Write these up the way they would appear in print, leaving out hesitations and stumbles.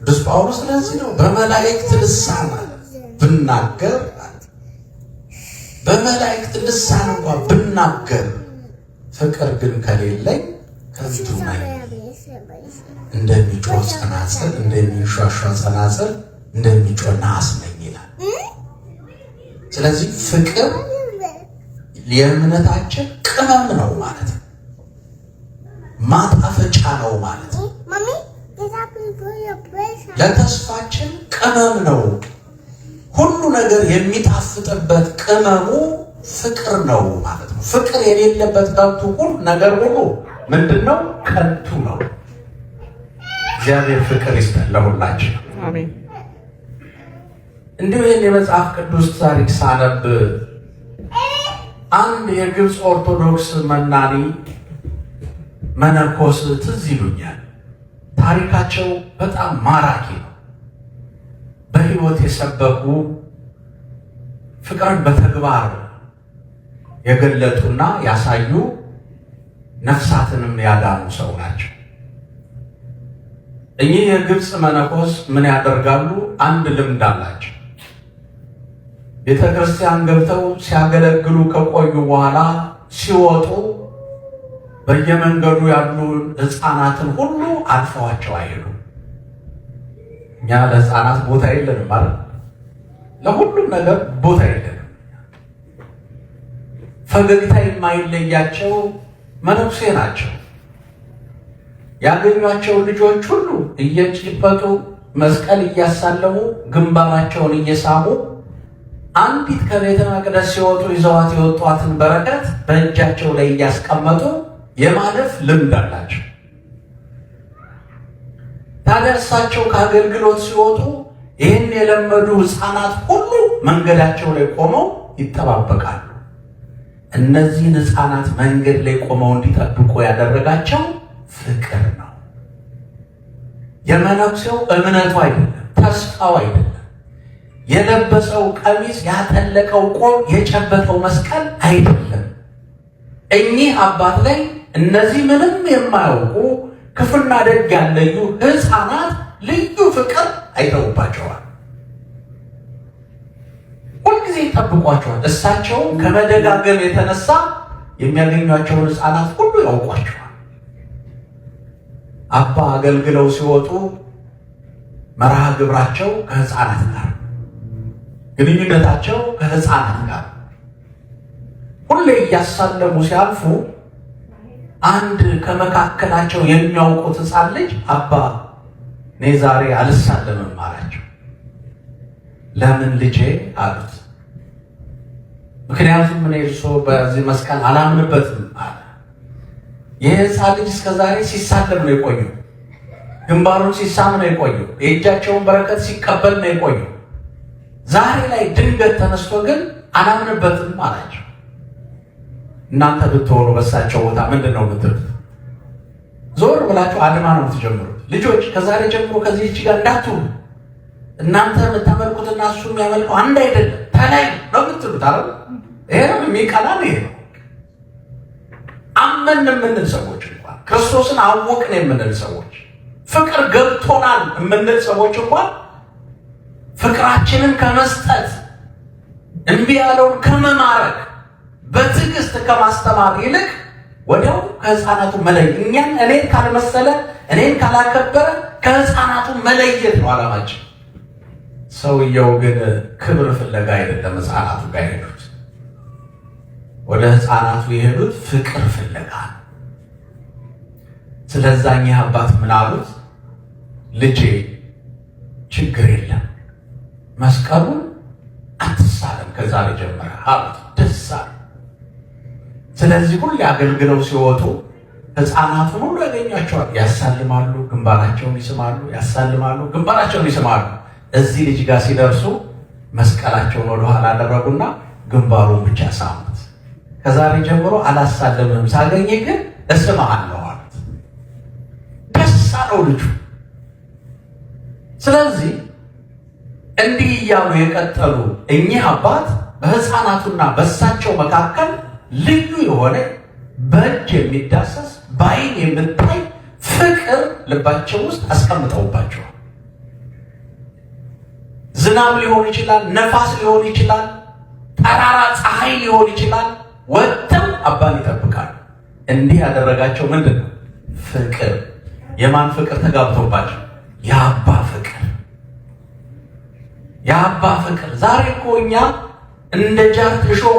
ቅዱስ ጳውሎስ ስለዚህ ነው በመላእክት ልሳን ብናገር በመላእክት ልሳን እንኳን ብናገር ፍቅር ግን ከሌለኝ ከንቱ ነኝ። እንደሚጮህ ጸናጽል፣ እንደሚንሿሿ ጸናጽል፣ እንደሚጮህ ናስ ነኝ ይላል። ስለዚህ ፍቅር የእምነታችን ቅመም ነው ማለት ነው። ማጣፈጫ ነው ማለት ነው። ለተስፋችን ቅመም ነው። ሁሉ ነገር የሚጣፍጥበት ቅመሙ ፍቅር ነው ማለት ነው። ፍቅር የሌለበት ከንቱ ሁሉ ነገር ሁሉ ምንድነው? ከንቱ ነው። እግዚአብሔር ፍቅር ይስጠን ለሁላችን። አሜን። እንዲሁ ይህን የመጽሐፍ ቅዱስ ታሪክ ሳነብ አንድ የግብፅ ኦርቶዶክስ መናኒ መነኮስ ትዝ ይሉኛል። ታሪካቸው በጣም ማራኪ ነው። በሕይወት የሰበኩ ፍቅርን በተግባር የገለጡና ያሳዩ ነፍሳትንም ያዳኑ ሰው ናቸው። እኚህ የግብፅ መነኮስ ምን ያደርጋሉ? አንድ ልምድ አላቸው። ቤተ ክርስቲያን ገብተው ሲያገለግሉ ከቆዩ በኋላ ሲወጡ በየመንገዱ ያሉ ሕፃናትን ሁሉ አልፈዋቸው አይሄዱም። እኛ ለሕፃናት ቦታ የለንም ማለት ለሁሉም ነገር ቦታ የለንም። ፈገግታ የማይለያቸው መነኩሴ ናቸው። ያገኟቸው ልጆች ሁሉ እየጨበጡ መስቀል እያሳለሙ ግንባራቸውን እየሳሙ አንዲት ከቤተ መቅደስ ሲወጡ ይዘዋት የወጧትን በረከት በእጃቸው ላይ እያስቀመጡ የማለፍ ልምድ አላቸው። ታዲያ እሳቸው ከአገልግሎት ሲወጡ ይህን የለመዱ ሕፃናት ሁሉ መንገዳቸው ላይ ቆመው ይጠባበቃሉ። እነዚህን ሕፃናት መንገድ ላይ ቆመው እንዲጠብቁ ያደረጋቸው ፍቅር ነው። የመነኩሴው እምነቱ አይደለም፣ ተስፋው አይደለም፣ የለበሰው ቀሚስ፣ ያጠለቀው ቆብ፣ የጨበጠው መስቀል አይደለም። እኚህ አባት ላይ እነዚህ ምንም የማያውቁ ክፉና ደግ ያለዩ ሕፃናት ልዩ ፍቅር አይተውባቸዋል። ሁልጊዜ ይጠብቋቸዋል። እሳቸው ከመደጋገም የተነሳ የሚያገኟቸውን ሕፃናት ሁሉ ያውቋቸዋል። አባ አገልግለው ሲወጡ መርሃ ግብራቸው ከሕፃናት ጋር፣ ግንኙነታቸው ከሕፃናት ጋር ሁሌ እያሳለሙ ሲያልፉ አንድ ከመካከላቸው የሚያውቁት ሕፃን ልጅ አባ እኔ ዛሬ አልሳለምም አላቸው። ለምን ልጄ አሉት። ምክንያቱም እኔ እርሶ በዚህ መስቀል አላምንበትም አለ። ይህ ሕፃን ልጅ እስከ ዛሬ ሲሳለም ነው የቆየው። ግንባሩን ሲሳም ነው የቆየው። የእጃቸውን በረከት ሲቀበል ነው የቆየው። ዛሬ ላይ ድንገት ተነስቶ ግን አላምንበትም አላቸው። እናንተ ብትሆኑ በሳቸው ቦታ ምንድን ነው የምትሉት? ዞር ብላችሁ አድማ ነው የምትጀምሩት። ልጆች ከዛሬ ጀምሮ ከዚህ እጅ ጋር እንዳትውሉ፣ እናንተ የምታመልኩትና እሱ የሚያመልከው አንድ አይደለም፣ ተለያዩ ነው የምትሉት አለ። ይሄ ነው የሚቀላል። ይሄ ነው አመን የምንል ሰዎች እንኳን ክርስቶስን አወቅን የምንል ሰዎች ፍቅር ገብቶናል የምንል ሰዎች እንኳን ፍቅራችንን ከመስጠት እምቢ ያለውን ከመማረክ በትዕግስት ከማስተማር ይልቅ ወዲያው ከሕፃናቱ መለየት፣ እኔን ካልመሰለ እኔን ካላከበረ ከሕፃናቱ መለየት ነው ዓላማችን። ሰውየው ግን ክብር ፍለጋ አይደለም ሕፃናቱ ጋር የሄዱት። ወደ ሕፃናቱ የሄዱት ፍቅር ፍለጋ ነው። ስለዛኛ አባት ምን አሉት? ልጄ ችግር የለም መስቀሉን አትሳለም ከዛሬ ጀመረ አሉት። ደስ አለ። ስለዚህ ሁሉ አገልግለው ሲወጡ ሕፃናቱን ሁሉ ያገኟቸዋል። ያሳልማሉ፣ ግንባራቸውን ይስማሉ፣ ያሳልማሉ፣ ግንባራቸውን ይስማሉ። እዚህ ልጅ ጋር ሲደርሱ መስቀላቸውን ወደኋላ አደረጉና ግንባሩን ብቻ ሳሙት። ከዛሬ ጀምሮ አላሳልምም፣ ሳገኘ ግን እስምሃለሁ አሉት። ደስ አለው ልጁ። ስለዚህ እንዲህ እያሉ የቀጠሉ እኚህ አባት በሕፃናቱና በእሳቸው መካከል ልዩ የሆነ በእጅ የሚዳሰስ በዓይን የምታይ ፍቅር ልባቸው ውስጥ አስቀምጠውባቸዋል። ዝናብ ሊሆን ይችላል፣ ነፋስ ሊሆን ይችላል፣ ጠራራ ፀሐይ ሊሆን ይችላል። ወጥተው አባን ይጠብቃሉ። እንዲህ ያደረጋቸው ምንድን ነው? ፍቅር። የማን ፍቅር ተጋብቶባቸው? የአባ ፍቅር። የአባ ፍቅር። ዛሬ እኮ እኛ እንደ ጃርት እሾህ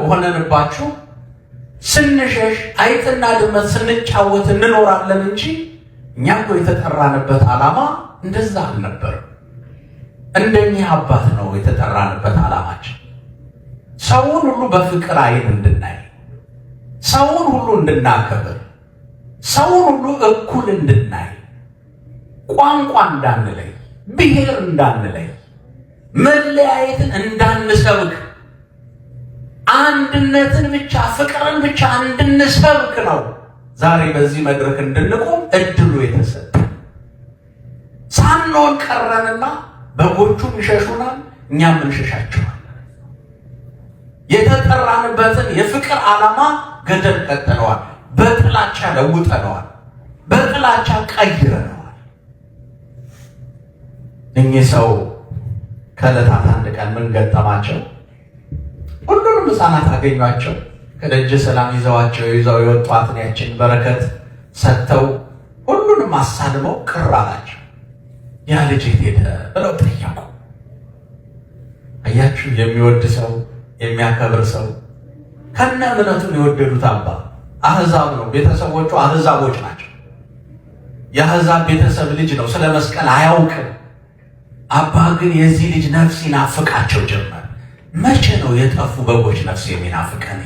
ሆነንባችሁ ስንሸሽ አይጥና ድመት ስንጫወት እንኖራለን እንጂ እኛ እኮ የተጠራንበት ዓላማ እንደዛ አልነበረም። እንደኛ አባት ነው የተጠራንበት ዓላማችን። ሰውን ሁሉ በፍቅር አይን እንድናይ፣ ሰውን ሁሉ እንድናከብር፣ ሰውን ሁሉ እኩል እንድናይ፣ ቋንቋ እንዳንለይ፣ ብሔር እንዳንለይ፣ መለያየትን እንዳንሰብክ፣ አንድነትን ብቻ ፍቅርን ብቻ እንድንሰብክ ነው ዛሬ በዚህ መድረክ እንድንቆም እድሉ የተሰጠ። ሳንሆን ቀረንና በጎቹም ይሸሹናል፣ እኛም እንሸሻቸዋል። የተጠራንበትን የፍቅር ዓላማ ገደል ቀጥለዋል። በጥላቻ ለውጠነዋል። በጥላቻ ቀይረነዋል። እኚህ ሰው ከዕለታት አንድ ቀን ምን ገጠማቸው? ሁሉንም ሕፃናት አገኟቸው። ከደጀ ሰላም ይዘው የወጧትን ያችን በረከት ሰጥተው ሁሉንም አሳልመው ቅር አላቸው። ያ ልጅ ሄደ ብለው ጠየቁ። አያችሁ፣ የሚወድ ሰው የሚያከብር ሰው ከነ እምነቱን የወደዱት አባ አህዛብ ነው። ቤተሰቦቹ አህዛቦች ናቸው። የአህዛብ ቤተሰብ ልጅ ነው። ስለ መስቀል አያውቅም። አባ ግን የዚህ ልጅ ነፍስ ይናፍቃቸው ጀመር። መቼ ነው የጠፉ በጎች ነፍስ የሚናፍቀን?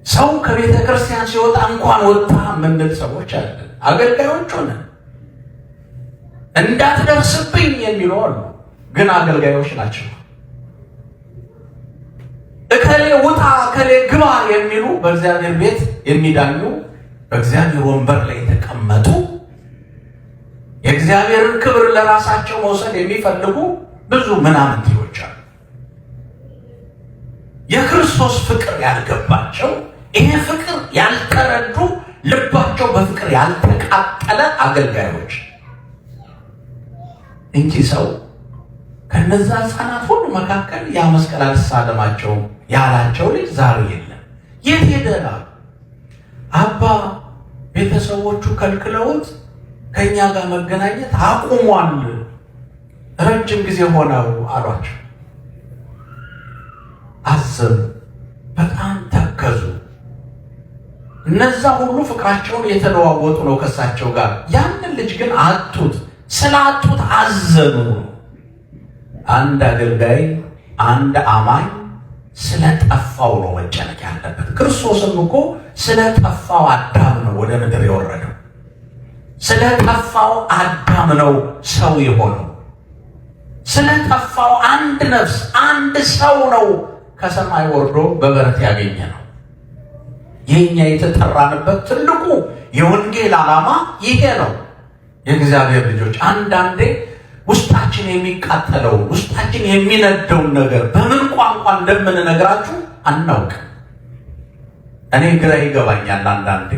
ሰው ከቤተ ክርስቲያን ሲወጣ እንኳን ወጣ የምንል ሰዎች አለን። አገልጋዮች ሆነን እንዳትደርስብኝ የሚሉ አሉ፣ ግን አገልጋዮች ናቸው። እከሌ ውጣ እከሌ ግባ የሚሉ በእግዚአብሔር ቤት የሚዳኙ በእግዚአብሔር ወንበር ላይ የተቀመጡ የእግዚአብሔርን ክብር ለራሳቸው መውሰድ የሚፈልጉ ብዙ ምናምንቴዎች አሉ። የክርስቶስ ፍቅር ያልገባቸው፣ ይሄ ፍቅር ያልተረዱ፣ ልባቸው በፍቅር ያልተቃጠለ አገልጋዮች እንጂ ሰው ከነዛ ሕፃናት ሁሉ መካከል ያ መስቀል አልሳለማቸውም ያላቸው ልጅ ዛሬ የለም። የት ሄደና አባ ቤተሰቦቹ ከልክለውት ከኛ ጋር መገናኘት አቁሟል፣ ረጅም ጊዜ ሆነው አሏቸው። አዘኑ፣ በጣም ተከዙ። እነዛ ሁሉ ፍቅራቸውን የተለዋወጡ ነው ከሳቸው ጋር። ያንን ልጅ ግን አጡት። ስላጡት አዘኑ። አንድ አገልጋይ አንድ አማኝ ስለጠፋው ነው መጨነቅ ያለበት። ክርስቶስም እኮ ስለጠፋው አዳም ነው ወደ ምድር የወረደው። ስለጠፋው አዳም ነው ሰው የሆነው። ስለጠፋው አንድ ነፍስ አንድ ሰው ነው ከሰማይ ወርዶ በበረት ያገኘ ነው። የኛ የተጠራንበት ትልቁ የወንጌል ዓላማ ይሄ ነው። የእግዚአብሔር ልጆች አንዳንዴ ውስጣችን የሚቃጠለውን ውስጣችን የሚነደውን ነገር በምን ቋንቋ እንደምንነግራችሁ አናውቅም። እኔ ግራ ይገባኛል። አንዳንዴ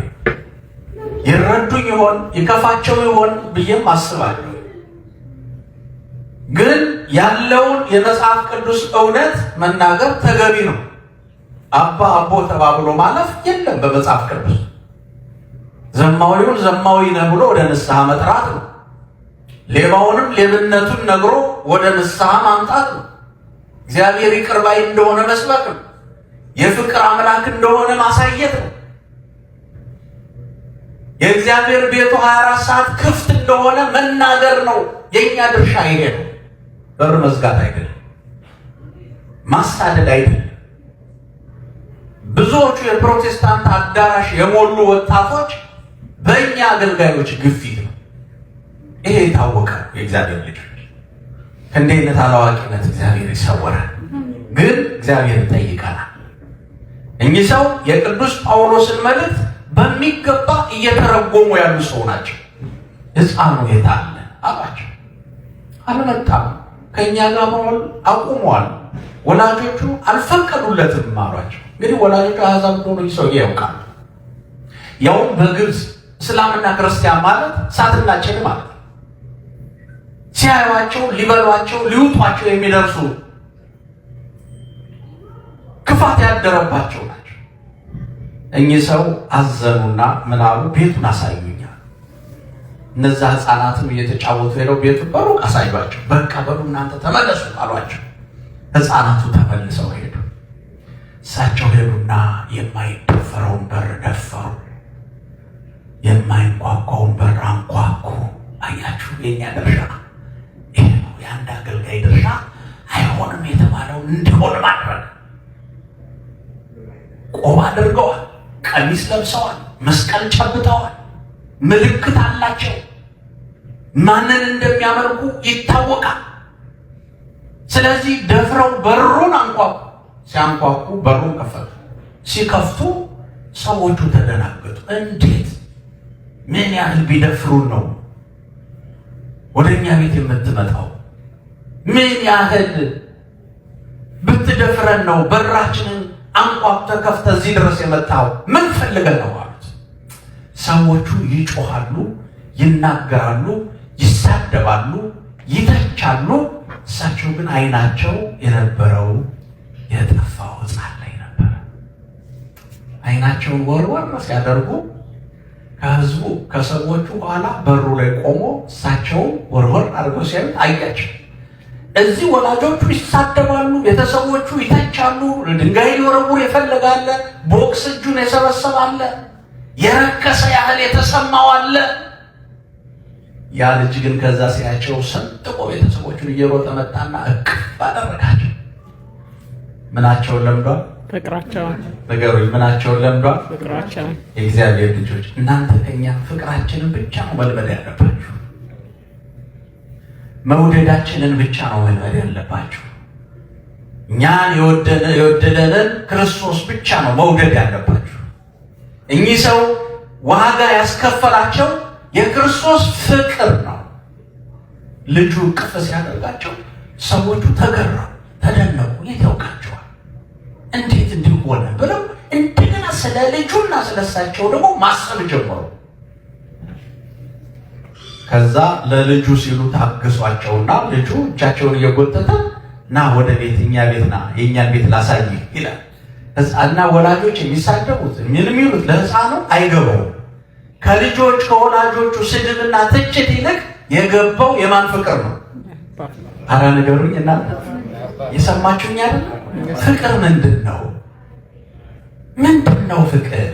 ይረዱኝ ይሆን ይከፋቸው ይሆን ብዬም አስባለሁ። ግን ያለውን የመጽሐፍ ቅዱስ እውነት መናገር ተገቢ ነው። አባ አቦ ተባብሎ ማለፍ የለም በመጽሐፍ ቅዱስ። ዘማዊውን ዘማዊ ነህ ብሎ ወደ ንስሐ መጥራት ነው። ሌባውንም ሌብነቱን ነግሮ ወደ ንስሐ ማምጣት ነው። እግዚአብሔር ይቅር ባይ እንደሆነ መስበክ ነው። የፍቅር አምላክ እንደሆነ ማሳየት ነው። የእግዚአብሔር ቤቱ 24 ሰዓት ክፍት እንደሆነ መናገር ነው። የኛ ድርሻ ይሄ ነው። በር መዝጋት አይደለም፣ ማሳደድ አይደለም። ብዙዎቹ የፕሮቴስታንት አዳራሽ የሞሉ ወጣቶች በእኛ አገልጋዮች ግፊት ነው። ይሄ የታወቀ የእግዚአብሔር ልጆች ከእንዲህ አይነት አላዋቂነት እግዚአብሔር ይሰወራል። ግን እግዚአብሔር ይጠይቀናል። እኚህ ሰው የቅዱስ ጳውሎስን መልእክት በሚገባ እየተረጎሙ ያሉ ሰው ናቸው። ሕፃኑ የት አለ አሏቸው። አልመጣም፣ ከእኛ ጋር መሆን አቁሟል፣ ወላጆቹ አልፈቀዱለትም አሏቸው። እንግዲህ ወላጆቹ አሕዛብ እንደሆኑ ሰው ያውቃል። ያውም በግብፅ እስላምና ክርስቲያን ማለት እሳትና ጭድ ማለት። ሲያዩዋቸው ሊበሏቸው ሊውጧቸው የሚደርሱ ክፋት ያደረባቸው ናቸው። እኚህ ሰው አዘኑና ምናሉ ቤቱን አሳዩኛል። እነዛ ሕፃናትም እየተጫወቱ ሄደው ቤቱን በሩቅ አሳዩአቸው። በቃ በሉ እናንተ ተመለሱ አሏቸው። ሕፃናቱ ተመልሰው ሄዱ። እሳቸው ሄዱና የማይደፈረውን በር ደፈሩ፣ የማይንኳኳውን በር አንኳኩ። አያችሁ፣ የኛ ድርሻ ይሄ ነው። የአንድ አገልጋይ ድርሻ አይሆንም የተባለውን እንዲሆን ማድረግ። ቆብ አድርገዋል፣ ቀሚስ ለብሰዋል፣ መስቀል ጨብጠዋል፣ ምልክት አላቸው። ማንን እንደሚያመልኩ ይታወቃል። ስለዚህ ደፍረው በሩን አንኳኩ። ሲያንኳኩ በሩን ከፈቱ። ሲከፍቱ ሰዎቹ ተደናገጡ። እንዴት ምን ያህል ቢደፍሩን ነው ወደ እኛ ቤት የምትመጣው? ምን ያህል ብትደፍረን ነው በራችንን አንኳኩተህ ከፍተህ እዚህ ድረስ የመጣው? ምን ፈልገህ ነው አሉት። ሰዎቹ ይጮሃሉ፣ ይናገራሉ፣ ይሳደባሉ፣ ይተቻሉ። እሳቸው ግን አይናቸው የነበረው የጠፋው ሕፃን ላይ ነበር። አይናቸውን ወርወር ሲያደርጉ ከህዝቡ ከሰዎቹ ኋላ በሩ ላይ ቆሞ እሳቸውን ወርወር አድርገው ሲያዩት አያቸው። እዚህ ወላጆቹ ይሳደባሉ፣ ቤተሰቦቹ ይተቻሉ፣ ድንጋይ ሊወረውር የፈለጋለ፣ ቦክስ እጁን የሰበሰባለ፣ የረከሰ ያህል የተሰማው አለ። ያ ልጅ ግን ከዛ ሲያቸው ሰንጥቆ ቤተሰቦቹን እየሮጠ መጣና እቅፍ አደረጋቸው። ምናቸውን ለምዷል? ፍቅራቸውን። ነገሩኝ፣ ምናቸውን ለምዷል? ፍቅራቸውን። የእግዚአብሔር ልጆች እናንተ ከኛ ፍቅራችንን ብቻ ነው መልመድ ያለባችሁ። መውደዳችንን ብቻ ነው መልመድ ያለባችሁ። እኛን የወደደንን ክርስቶስ ብቻ ነው መውደድ ያለባችሁ። እኚህ ሰው ዋጋ ያስከፈላቸው የክርስቶስ ፍቅር ነው። ልጁ ቅፍ ሲያደርጋቸው ሰዎቹ ተገረሙ፣ ተደነቁ። የት ያውቃቸዋል? እንዴት እንዲህ ሆነ ብለው እንደገና ስለ ልጁና ስለሳቸው ደግሞ ማሰብ ጀመሩ። ከዛ ለልጁ ሲሉ ታግሷቸውና ልጁ እጃቸውን እየጎተተ ና ወደ ቤት፣ እኛ ቤት ና፣ የእኛን ቤት ላሳይህ ይላል። ሕፃንና ወላጆች የሚሳደቡት ምን የሚሉት ለሕፃኑ አይገባውም። ከልጆች ከወላጆቹ ስድብና ትችት ይልቅ የገባው የማን ፍቅር ነው? አረ ንገሩኝ እናንተ የሰማችሁኝ አይደል? ፍቅር ምንድን ነው? ምንድን ነው ፍቅር?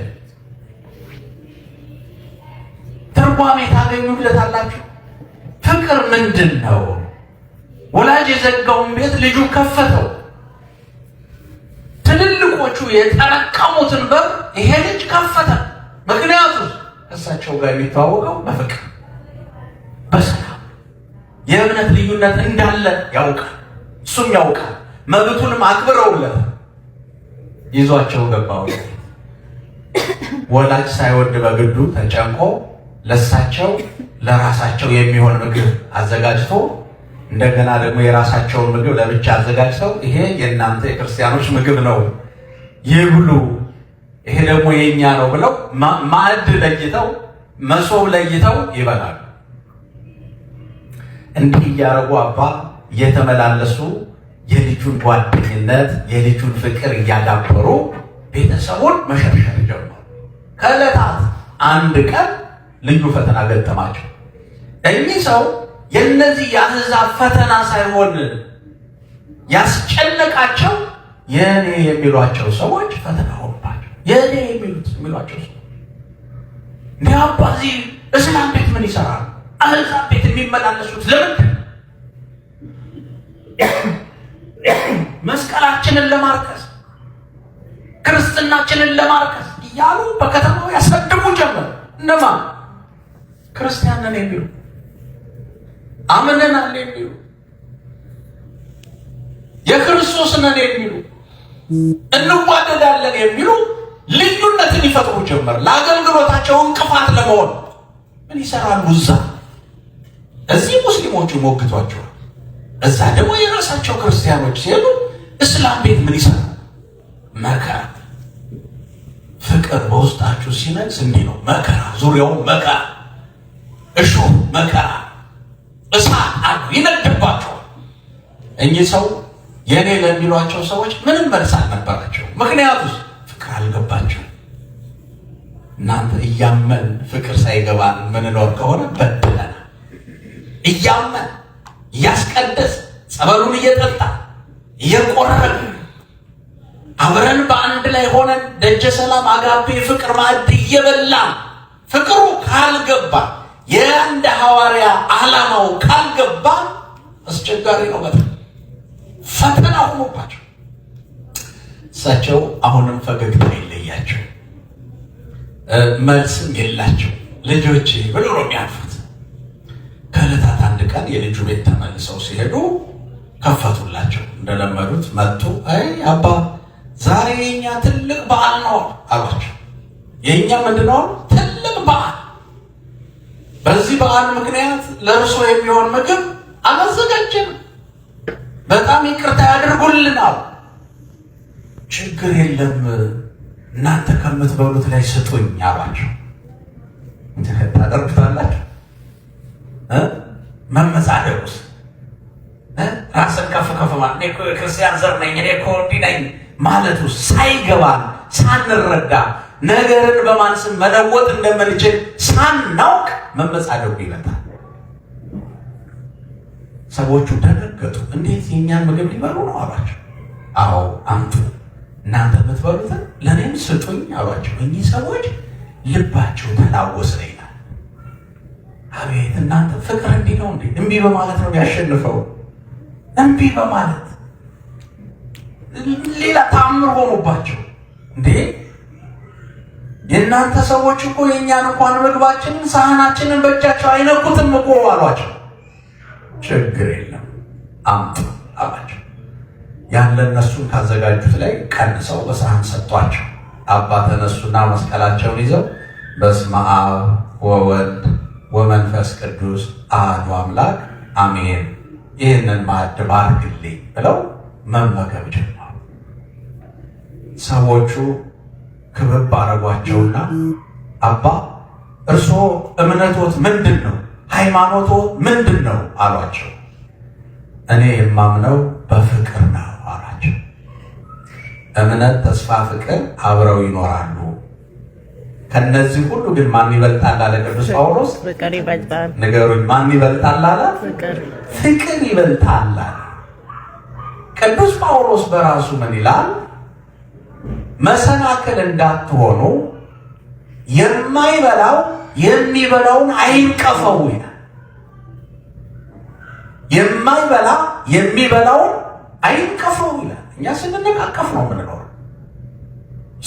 ትርጓሜ ታገኙለታላችሁ። ፍቅር ምንድን ነው? ወላጅ የዘጋውን ቤት ልጁ ከፈተው። ትልልቆቹ የጠረቀሙትን በር ይሄ ልጅ ከፈተ። ምክንያቱም እሳቸው ጋር የሚተዋወቀው በፍቅር በሰላም የእምነት ልዩነት እንዳለ ያውቃል። እሱም ያውቃል። መብቱንም አክብረውለት ይዟቸው ገባው። ወላጅ ሳይወድ በግዱ ተጨንቆ ለሳቸው ለራሳቸው የሚሆን ምግብ አዘጋጅቶ እንደገና ደግሞ የራሳቸውን ምግብ ለብቻ አዘጋጅተው ይሄ የእናንተ የክርስቲያኖች ምግብ ነው ይብሉ፣ ይሄ ደግሞ የኛ ነው ብለው ማዕድ ለይተው መሶብ ለይተው ይበላሉ። እንዲህ እያረጉ አባ እየተመላለሱ የልጁን ጓደኝነት የልጁን ፍቅር እያዳበሩ ቤተሰቡን መሸርሸር ጀመሩ። ከዕለታት አንድ ቀን ልዩ ፈተና ገጠማቸው። እኚህ ሰው የእነዚህ የአሕዛብ ፈተና ሳይሆን ያስጨነቃቸው የእኔ የሚሏቸው ሰዎች ፈተና ሆኑባቸው። የእኔ የሚሏቸው ሰዎች እንዲህ አባ እዚህ እስላም ቤት ምን ይሰራሉ? አሕዛብ ቤት የሚመላለሱት ለምንድን? መስቀላችንን ለማርከስ ክርስትናችንን ለማርከስ እያሉ በከተማው ያሰድቡ ጀመር። እነማ ክርስቲያን ነን የሚሉ አምነናል የሚሉ የክርስቶስ ነን የሚሉ እንዋደዳለን የሚሉ ልዩነትን ይፈጥሩ ጀመር። ለአገልግሎታቸው እንቅፋት ለመሆን ምን ይሰራሉ? እዚህ ሙስሊሞቹ ሞግቷቸዋል። እዛ ደግሞ የራሳቸው ክርስቲያኖች ሲሄዱ እስላም ቤት ምን ይሰራሉ? መከራ። ፍቅር በውስጣችሁ ሲነግስ እንዲህ ነው። መከራ፣ ዙሪያውን መከራ፣ እሾህ፣ መከራ፣ እሳት አሉ። እኚህ ሰው የኔ ለሚሏቸው ሰዎች ምንም መልስ አልነበራቸው። ምክንያቱም ፍቅር አልገባቸው። እናንተ እያመን ፍቅር ሳይገባን ምንኖር ከሆነ በድለናል። እያመን እያስቀደስ ጸበሉን እየጠጣ እየቆረን አብረን በአንድ ላይ ሆነን ደጀ ሰላም አጋፔ ፍቅር ማዕድ እየበላ ፍቅሩ ካልገባ የአንድ ሐዋርያ ዓላማው ካልገባ አስቸጋሪ ነው። በጣም ፈተና ሆኖባቸው እሳቸው አሁንም ፈገግታ የለያቸው፣ መልስም የላቸው። ልጆቼ ብሎ ነው የሚያልፉት። ከዕለታት አንድ ቀን የልጁ ቤት ተመልሰው ሲሄዱ ከፈቱላቸው። እንደለመዱት መጡ። አይ አባ ዛሬ የኛ ትልቅ በዓል ነው አሏቸው። የኛ ምንድነው? ትልቅ በዓል። በዚህ በዓል ምክንያት ለእርሶ የሚሆን ምግብ አላዘጋጀንም፣ በጣም ይቅርታ ያድርጉልናል። ችግር የለም እናንተ ከምትበሉት ላይ ስጡኝ አሏቸው። ታደርጉታላችሁ? መመጻደቁስ ራስን ከፍ ከፍ ማለት እኔ እኮ የክርስቲያን ዘር ነኝ እኔ እኮ እንዲህ ነኝ ማለቱ ሳይገባን ሳንረዳ ነገርን በማን ስም መለወጥ እንደምንችል ሳናውቅ መመጻደቁ ይመጣል። ሰዎቹ ደነገጡ። እንዴት የእኛን ምግብ ሊበሉ ነው አሏቸው። አዎ አምጡ፣ እናንተ የምትበሉትን ለእኔም ስጡኝ አሏቸው። እኚህ ሰዎች ልባቸው ተላወሰ ይላል። አቤት እናንተ ፍቅር እንዲህ ነው እንዴ? እምቢ በማለት ነው የሚያሸንፈው። እምቢ በማለት ሌላ ተአምር ሆኖባቸው እንዴ! የእናንተ ሰዎች እኮ የእኛን እንኳን ምግባችንን ሳህናችንን በእጃቸው አይነኩትም እኮ አሏቸው። ችግር የለም አምጡ አሏቸው። ያለ እነሱን ካዘጋጁት ላይ ቀንሰው በሳህን ሰጧቸው። አባ ተነሱና መስቀላቸውን ይዘው በስመ አብ ወወልድ ወመንፈስ ቅዱስ አሐዱ አምላክ አሜን፣ ይህንን ማዕድ ባርክልኝ ብለው መመገብ ጀመሩ። ሰዎቹ ክብብ አረጓቸውና አባ እርስዎ እምነቶት ምንድን ነው? ሃይማኖቶ ምንድን ነው አሏቸው። እኔ የማምነው በፍቅር ነው አሏቸው። እምነት፣ ተስፋ፣ ፍቅር አብረው ይኖራሉ። ከነዚህ ሁሉ ግን ማን ይበልጣል አለ ቅዱስ ጳውሎስ? ፍቅር ይበልጣል። ንገሩኝ፣ ማን ይበልጣል አለ? ፍቅር ይበልጣል አለ። ቅዱስ ጳውሎስ በራሱ ምን ይላል? መሰናክል እንዳትሆኑ የማይበላው የሚበላውን አይንቀፈው ይላል። የማይበላ የሚበላውን አይንቀፈው ይላል። እኛ ስንነቃቀፍ ነው የምንኖረው።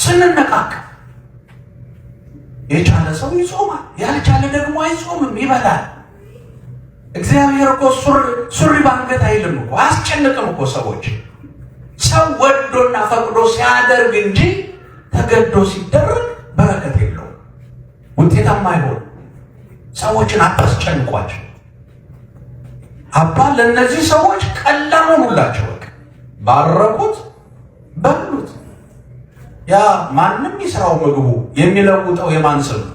ስንነቃቀፍ የቻለ ሰው ይጾማል፣ ያልቻለ ደግሞ አይጾምም፣ ይበላል። እግዚአብሔር እኮ ሱሪ ባንገት አይልም እኮ፣ አያስጨንቅም እኮ ሰዎች። ሰው ወዶና ፈቅዶ ሲያደርግ እንጂ ተገዶ ሲደረግ በረከት የለውም፣ ውጤታማ አይሆንም። ሰዎችን አታስጨንቋቸው። አባ ለእነዚህ ሰዎች ቀላል ሆኑላቸው። በቃ ባረኩት፣ በሉት። ያ ማንም ይስራው ምግቡ የሚለውጠው የማን ስም ነው?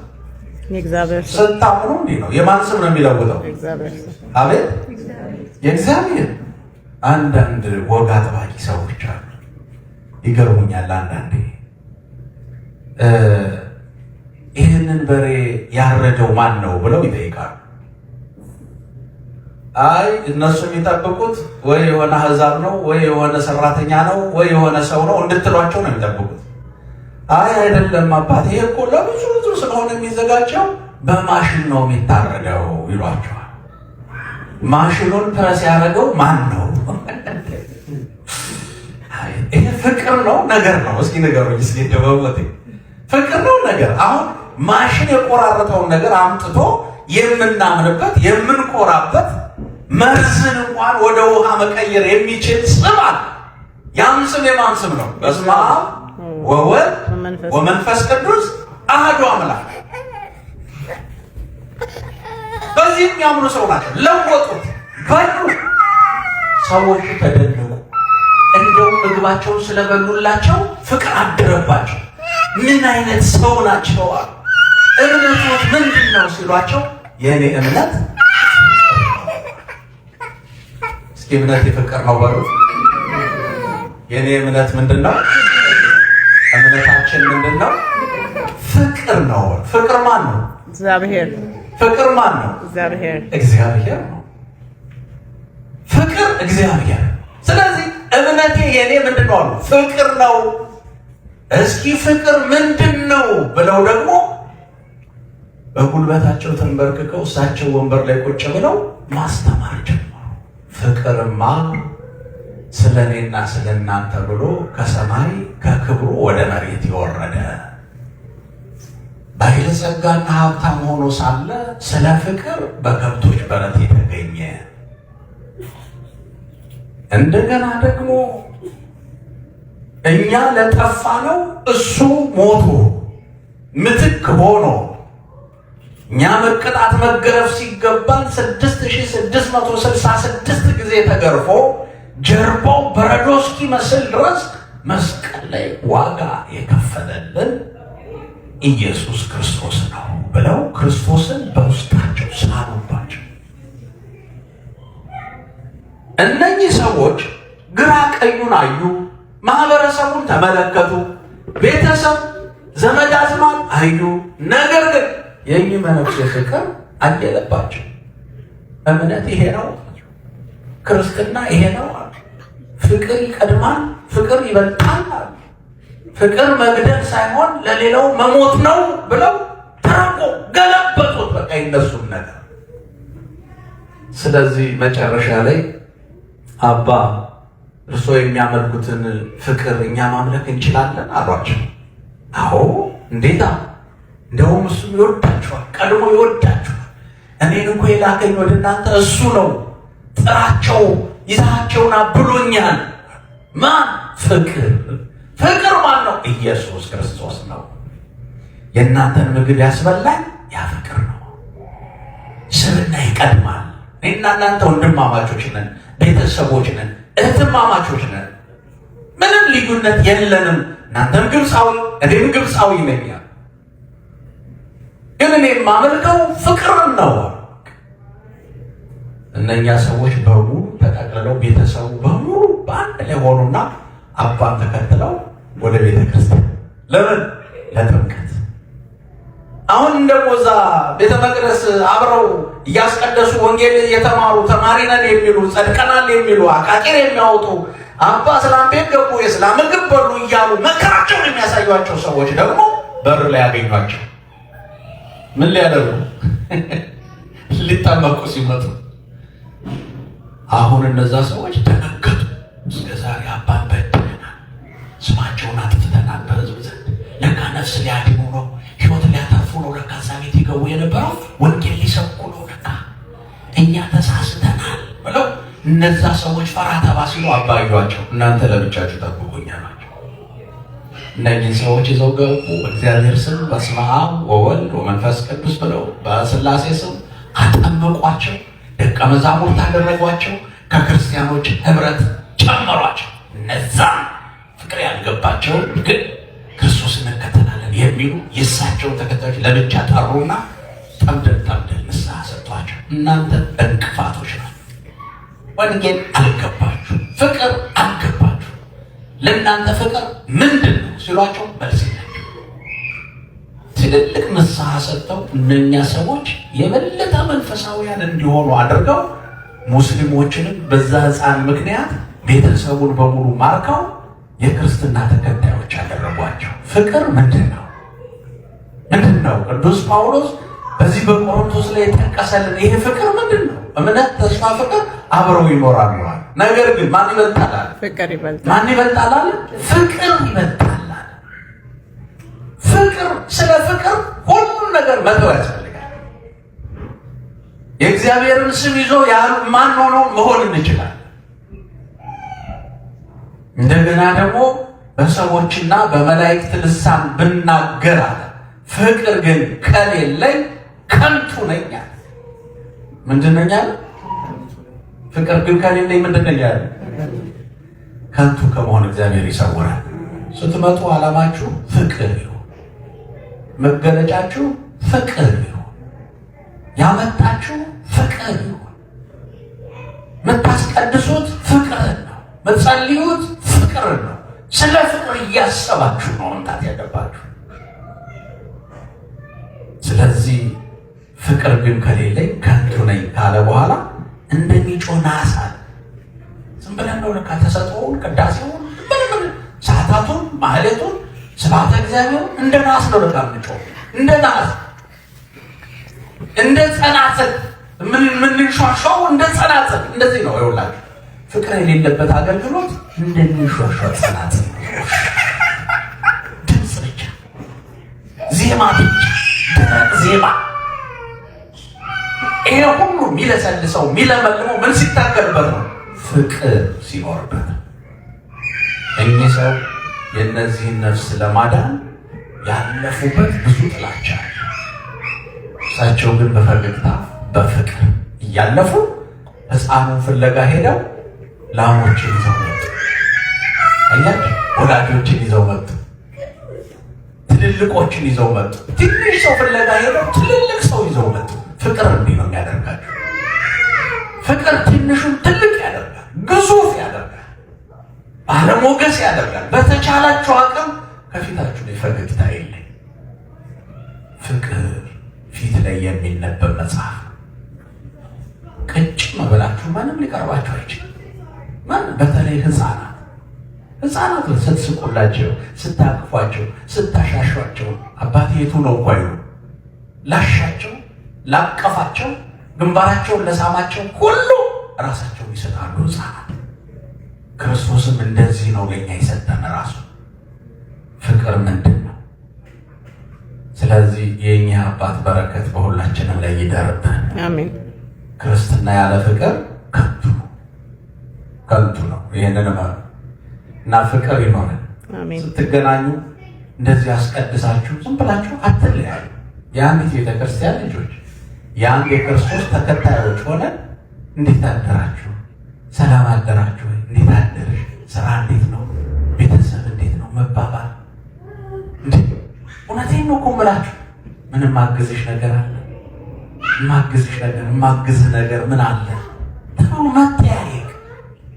የእግዚአብሔር ስም። ስታምኑ እንዲህ ነው። የማን ስም ነው የሚለውጠው? አቤት የእግዚአብሔር። አንዳንድ ወግ አጥባቂ ሰዎች አሉ፣ ይገርሙኛል። አንዳንዴ ይህንን በሬ ያረደው ማን ነው ብለው ይጠይቃሉ። አይ እነሱ የሚጠብቁት ወይ የሆነ አሕዛብ ነው ወይ የሆነ ሰራተኛ ነው ወይ የሆነ ሰው ነው እንድትሏቸው ነው የሚጠብቁት። አይ አይደለም አባት፣ ይሄ እኮ ለብዙ ብዙ ስለሆነ የሚዘጋጀው በማሽን ነው የሚታረደው ይሏቸዋል። ማሽኑን ፕረስ ያደረገው ማን ነው? ይሄ ፍቅር ነው ነገር ነው? እስኪ ንገሩኝ። እስኪ ደበወቴ ፍቅር ነው ነገር? አሁን ማሽን የቆራረጠውን ነገር አምጥቶ የምናምንበት የምንቆራበት መርዝን እንኳን ወደ ውሃ መቀየር የሚችል ስም አለ። ያም ስም የማን ስም ነው? በስመ አብ ወወልድ ወመንፈስ ቅዱስ አሐዱ አምላክ። በዚህ የሚያምኑ ሰው ናቸው። ለወጡት፣ በሉ። ሰዎቹ ተደነቁ። እንደውም ምግባቸውን ስለበሉላቸው ፍቅር አደረባቸው። ምን አይነት ሰው ናቸው አሉ። እምነቶት ምንድን ነው ሲሏቸው የእኔ እምነት እምነት ፍቅር ነው በሉ። የኔ እምነት ምንድነው? እምነታችን ምንድነው? ፍቅር ነው። ፍቅር ማን ነው? እግዚአብሔር። ፍቅር ማን ነው? እግዚአብሔር። እግዚአብሔር ነው። ፍቅር እግዚአብሔር። ስለዚህ እምነቴ የኔ ምንድነው አሉ? ፍቅር ነው። እስኪ ፍቅር ምንድነው ብለው ደግሞ በጉልበታቸው ተንበርክከው እሳቸው ወንበር ላይ ቁጭ ብለው ማስተማር ጀመሩ። ፍቅርማ ስለ እኔና ስለ እናንተ ብሎ ከሰማይ ከክብሩ ወደ መሬት የወረደ ባለጸጋና ሀብታም ሆኖ ሳለ ስለ ፍቅር በከብቶች በረት የተገኘ እንደገና ደግሞ እኛ ለጠፋ ነው እሱ ሞቶ ምትክ ሆኖ እኛ መቀጣት መገረፍ ሲገባን 6666 ጊዜ ተገርፎ ጀርባው በረዶ እስኪመስል ድረስ መስቀል ላይ ዋጋ የከፈለልን ኢየሱስ ክርስቶስ ነው ብለው ክርስቶስን በውስጣቸው ሳሉባቸው። እነኚህ ሰዎች ግራ ቀኙን አዩ፣ ማህበረሰቡን ተመለከቱ፣ ቤተሰብ ዘመድ አዝማድ አዩ። ነገር ግን የእኚህ መነኩሴ ፍቅር አየለባቸው። እምነት ይሄ ነው፣ ክርስትና ይሄ ነው። ፍቅር ይቀድማል፣ ፍቅር ይበልጣል። ፍቅር መግደል ሳይሆን ለሌላው መሞት ነው ብለው ተራቆ ገለበጡት። በቃ ይነሱም ነገር። ስለዚህ መጨረሻ ላይ አባ እርስዎ የሚያመልኩትን ፍቅር እኛ ማምለክ እንችላለን አሏቸው። አዎ እንዴታ፣ እንደውም እሱ ይወዳችኋል፣ ቀድሞ ይወዳችኋል። እኔን እኮ የላከኝ ወደ እናንተ እሱ ነው። ጥራቸው ይዛቸውና ብሎኛል። ማን? ፍቅር። ፍቅር ማን ነው? ኢየሱስ ክርስቶስ ነው። የእናንተን ምግብ ያስበላኝ ያ ፍቅር ነው። ስብና ይቀድማል። እኔና እናንተ ወንድማማቾች ነን፣ ቤተሰቦች ነን፣ እህትማማቾች ነን። ምንም ልዩነት የለንም። እናንተም ግብፃዊ እኔም ግብፃዊ ነኝ። ግን እኔ የማመልከው ፍቅርን ነው። እነኛ ሰዎች በሙሉ ተጠቅልለው ቤተሰቡ በሙሉ በአንድ ላይ ሆኑና አባን ተከትለው ወደ ቤተ ክርስቲያን ለምን? ለጥምቀት። አሁን ደግሞ እዛ ቤተ መቅደስ አብረው እያስቀደሱ ወንጌል እየተማሩ ተማሪ ነን የሚሉ ጸድቀናል የሚሉ አቃቂር የሚያወጡ አባ እስላም ቤት ገቡ የእስላም ምግብ በሉ እያሉ መከራቸውን የሚያሳዩቸው ሰዎች ደግሞ በር ላይ ያገኟቸው። ምን ሊያደርጉ? ሊጠመቁ ሲመጡ አሁን እነዛ ሰዎች ተመከቱ። እስከ ዛሬ አባን በድለናል፣ ስማቸውን አጥፍተናል በሕዝብ ዘንድ። ለካ ነፍስ ሊያድኑ ነው፣ ሕይወት ሊያተርፉ ነው። ለካ እዛ ቤት ይገቡ የነበረው ወንጌል ሊሰብኩ ነው። ለካ እኛ ተሳስተናል ብለው እነዛ ሰዎች ፈራ ተባ ሲሉ አባዩዋቸው። እናንተ ለብቻችሁ ጠብቁኝ አሏቸው። እነዚህን ሰዎች ይዘው ገቡ። በእግዚአብሔር ስም በስመ አብ ወወልድ ወመንፈስ ቅዱስ ብለው በሥላሴ ስም አጠመቋቸው። ደቀ መዛሙርት አደረጓቸው። ከክርስቲያኖች ህብረት ጨመሯቸው። እነዛ ፍቅር ያልገባቸው ግን ክርስቶስ እንከተላለን የሚሉ የእሳቸውን ተከታዮች ለብቻ ጠሩና ጠምደል ንስሐ ሰጥቷቸው፣ እናንተ እንቅፋቶች ናቸው፣ ወንጌል አልገባችሁ፣ ፍቅር አልገባችሁ፣ ለእናንተ ፍቅር ምንድን ነው ሲሏቸው መልስ የላቸው። ትልልቅ ንስሐ ሰጥተው እነኛ ሰዎች የበለጠ መንፈሳዊያን እንዲሆኑ አድርገው ሙስሊሞችንም በዛ ሕፃን ምክንያት ቤተሰቡን በሙሉ ማርከው የክርስትና ተከታዮች አደረጓቸው። ፍቅር ምንድን ነው? ምንድን ነው? ቅዱስ ጳውሎስ በዚህ በቆሮንቶስ ላይ የጠቀሰልን ይሄ ፍቅር ምንድን ነው? እምነት፣ ተስፋ፣ ፍቅር አብረው ይኖራሉ። ነገር ግን ማን ይበልጣል? ፍቅር ይበልጣል። ማን ይበልጣል? ፍቅር ይበልጣል። ፍቅር፣ ስለ ፍቅር ሁሉም ነገር መተው ያስፈልጋል። የእግዚአብሔርን ስም ይዞ ማን ሆኖ መሆን እንችላለን። እንደገና ደግሞ በሰዎችና በመላእክት ልሳን ብናገር አለ፣ ፍቅር ግን ከሌለኝ ከንቱ ነኝ አለ። ምንድን ነኝ አለ? ፍቅር ግን ከሌለኝ ምንድን ነኝ አለ? ከንቱ ከመሆን እግዚአብሔር ይሰውራል። ስትመጡ ዓላማችሁ ፍቅር ይሁን፣ መገለጫችሁ ፍቅር ይሁን፣ ያመጣችሁ ፍቅር ይሁን፣ የምትቀድሱት ፍቅርን ነው፣ የምትጸልዩት ፍቅርን ነው። ስለ ፍቅር እያሰባችሁ ነው መምጣት ያለባችሁ። ስለዚህ ፍቅር ግን ከሌለኝ ከንቱ ነኝ ካለ በኋላ እንደሚጮህ ናስ አለ። ዝም ብለን ነው ለካ ተሰጥኦውን ቅዳሴውን ሰዓታቱን ማህሌቱን ስብሐተ እግዚአብሔር እንደ ናስ ነው ለካ የምንጮህ፣ እንደ ናስ እንደ ጸናጽል የምንሿሿው እንደ ጸናጽል እንደዚህ ነው። ይኸውላችሁ ፍቅር የሌለበት አገልግሎት እንደሚሿሿው ጸናጽል፣ ድምፅ ብቻ፣ ዜማ ብቻ፣ ደረቅ ዜማ። ይሄ ሁሉ የሚለሰልሰው የሚለመልመው ምን ሲታገልበት ነው? ፍቅር ሲኖርበት። እኚህ ሰው የእነዚህን ነፍስ ለማዳን ያለፉበት ብዙ ጥላቻ አለ። እሳቸው ግን በፈገግታ በፍቅር እያለፉ ሕፃኑን ፍለጋ ሄደው ላሞችን ይዘው መጡ። አያችሁ፣ ወላጆችን ይዘው መጡ፣ ትልልቆችን ይዘው መጡ። ትንሽ ሰው ፍለጋ ሄደው ትልልቅ ሰው ይዘው መጡ። ፍቅር እንዲህ ነው የሚያደርጋችሁ። ፍቅር ትንሹን ትልቅ ያደርጋል፣ ግዙፍ ያደርጋል፣ ባለሞገስ ያደርጋል። በተቻላችሁ አቅም ከፊታችሁ ላይ ፈገግታ የለኝ። ፍቅር ፊት ላይ የሚነበብ መጽሐፍ። ቅጭም መበላችሁ ማንም ሊቀርባችሁ አይችልም። ማንም በተለይ ህፃናት ስትስቁላቸው፣ ስታቅፏቸው፣ ስታሻሿቸው አባቴ የቱ ነው እኮ አይሉ ላሻቸው፣ ላቀፋቸው፣ ግንባራቸውን ለሳማቸው ሁሉ ራሳቸውን ይሰጣሉ ህፃናት። ክርስቶስም እንደዚህ ነው ለኛ የሰጠን ራሱ። ፍቅር ምንድን ነው? ስለዚህ የኛ አባት በረከት በሁላችንም ላይ ይደርብን። አሜን። ክርስትና ያለ ፍቅር ከንቱ ነው። ይሄንን ማለት እና ፍቅር ይኖረን። አሜን። ስትገናኙ እንደዚህ አስቀድሳችሁ ዝም ብላችሁ አትለያዩ። የአንዲት ቤተክርስቲያን ልጆች፣ የአንድ የክርስቶስ ተከታዮች ሆነን እንዴት አደራችሁ? ሰላም አደራችሁ? እንዴት አደረሽ? ስራ እንዴት ነው? ቤተሰብ እንዴት ነው መባባል። እውነቴን ነው እኮ የምላችሁ። ምንም ማግዝሽ ነገር አለ? ማግዝህ ነገር ምን አለ? መጠያየቅ፣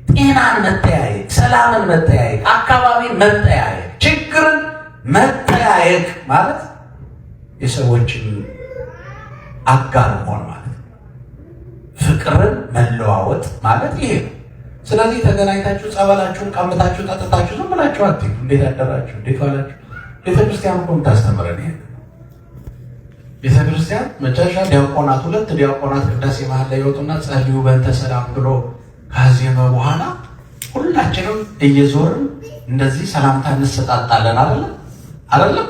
ጤናን መጠያየቅ፣ ሰላምን መጠያየቅ፣ አካባቢን መጠያየቅ፣ ችግርን መጠያየቅ ማለት የሰዎችን አጋር መሆን ማለት ነው። ፍቅርን መለዋወጥ ማለት ይሄ ነው። ስለዚህ ተገናኝታችሁ ጸበላችሁን ቀምታችሁ ጠጥታችሁ ዝም ብላችሁ አትሄዱ። እንዴት አደራችሁ? እንዴት ዋላችሁ? ቤተክርስቲያን እኮ የምታስተምረን ይሄ። ቤተክርስቲያን መጨረሻ ዲያቆናት፣ ሁለት ዲያቆናት ቅዳሴ መሀል ላይ ይወጡና ጸልዩ በእንተ ሰላም ብሎ ካዜመ በኋላ ሁላችንም እየዞርን እንደዚህ ሰላምታ እንሰጣጣለን። አይደለም?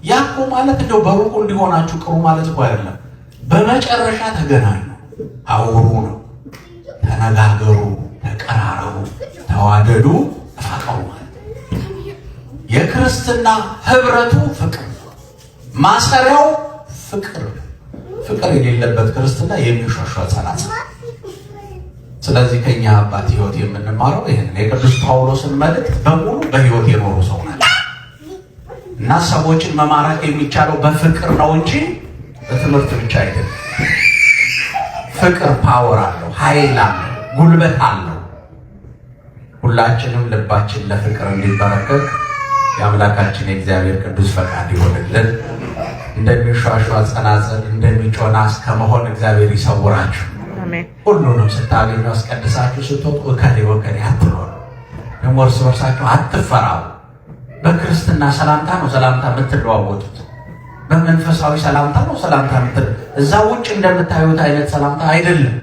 ያ እኮ ማለት እንደው በሩቁ እንዲሆናችሁ ቅሩ ማለት እኮ አይደለም። በመጨረሻ ተገናኙ፣ አውሩ ነው። ተነጋገሩ፣ ተቀራረቡ፣ ተዋደዱ፣ ተፋቀሩ ማለት የክርስትና ህብረቱ ፍቅር፣ ማሰሪያው ፍቅር። ፍቅር የሌለበት ክርስትና የሚሿሿ ጸናጽ። ስለዚህ ከኛ አባት ህይወት የምንማረው ይሄን የቅዱስ ጳውሎስን መልእክት በሙሉ በህይወት የኖሩ ሰው ናቸው እና ሰዎችን መማረክ የሚቻለው በፍቅር ነው እንጂ በትምህርት ብቻ አይደለም። ፍቅር ፓወር አለው፣ ኃይል አለው፣ ጉልበት አለው። ሁላችንም ልባችን ለፍቅር እንዲበረከክ የአምላካችን የእግዚአብሔር ቅዱስ ፈቃድ ይሆንልን። እንደሚሿሿ ጸናጽል እንደሚጮህ ናስ ከመሆን እግዚአብሔር ይሰውራችሁ። ሁሉንም ስታገኙ አስቀድሳችሁ ስትወጡ እከሌ ወገኔ አትሆኑ። ደግሞ እርስ በርሳችሁ አትፈራሩ። በክርስትና ሰላምታ ነው ሰላምታ የምትለዋወጡት። በመንፈሳዊ ሰላምታ ነው ሰላምታ እዛ ውጭ እንደምታዩት አይነት ሰላምታ አይደለም።